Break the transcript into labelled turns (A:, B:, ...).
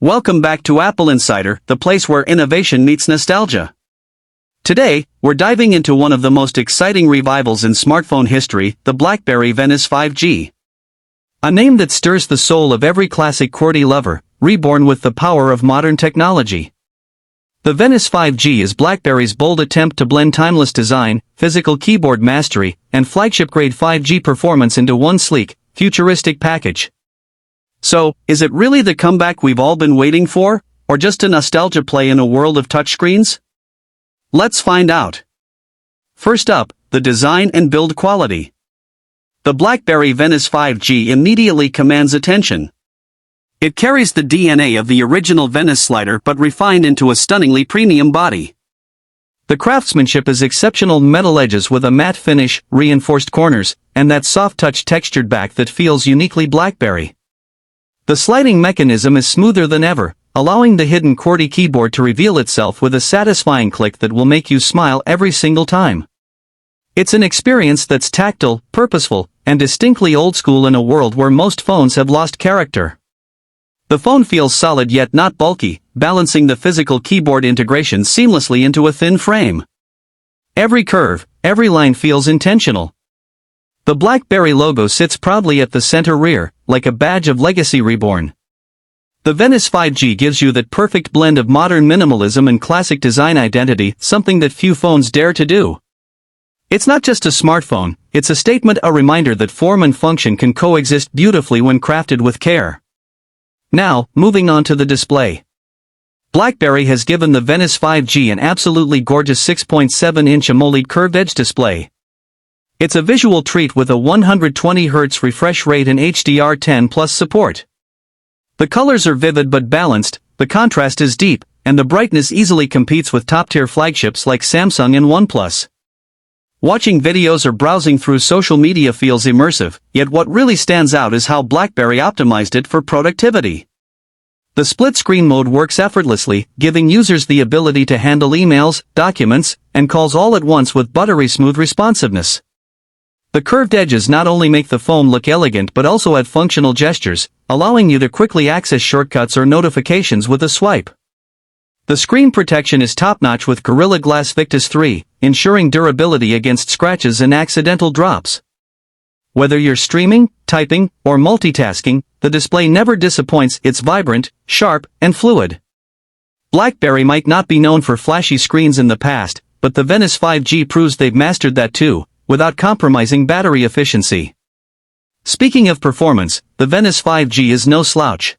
A: Welcome back to Apple Insider, the place where innovation meets nostalgia. Today, we're diving into one of the most exciting revivals in smartphone history, the BlackBerry Venice 5G. A name that stirs the soul of every classic QWERTY lover, reborn with the power of modern technology. The Venice 5G is BlackBerry's bold attempt to blend timeless design, physical keyboard mastery, and flagship-grade 5G performance into one sleek, futuristic package. So, is it really the comeback we've all been waiting for, or just a nostalgia play in a world of touchscreens? Let's find out. First up, the design and build quality. The BlackBerry Venice 5G immediately commands attention. It carries the DNA of the original Venice slider but refined into a stunningly premium body. The craftsmanship is exceptional: metal edges with a matte finish, reinforced corners, and that soft-touch textured back that feels uniquely BlackBerry. The sliding mechanism is smoother than ever, allowing the hidden QWERTY keyboard to reveal itself with a satisfying click that will make you smile every single time. It's an experience that's tactile, purposeful, and distinctly old school in a world where most phones have lost character. The phone feels solid yet not bulky, balancing the physical keyboard integration seamlessly into a thin frame. Every curve, every line feels intentional. The BlackBerry logo sits proudly at the center rear, like a badge of legacy reborn. The Venice 5G gives you that perfect blend of modern minimalism and classic design identity, something that few phones dare to do. It's not just a smartphone, it's a statement, a reminder that form and function can coexist beautifully when crafted with care. Now, moving on to the display. BlackBerry has given the Venice 5G an absolutely gorgeous 6.7-inch AMOLED curved edge display. It's a visual treat with a 120Hz refresh rate and HDR10+ support. The colors are vivid but balanced, the contrast is deep, and the brightness easily competes with top-tier flagships like Samsung and OnePlus. Watching videos or browsing through social media feels immersive, yet what really stands out is how BlackBerry optimized it for productivity. The split-screen mode works effortlessly, giving users the ability to handle emails, documents, and calls all at once with buttery smooth responsiveness. The curved edges not only make the phone look elegant but also add functional gestures, allowing you to quickly access shortcuts or notifications with a swipe. The screen protection is top-notch with Gorilla Glass Victus 3, ensuring durability against scratches and accidental drops. Whether you're streaming, typing, or multitasking, the display never disappoints. It's vibrant, sharp, and fluid. BlackBerry might not be known for flashy screens in the past, but the Venice 5G proves they've mastered that too, without compromising battery efficiency. Speaking of performance, the Venice 5G is no slouch.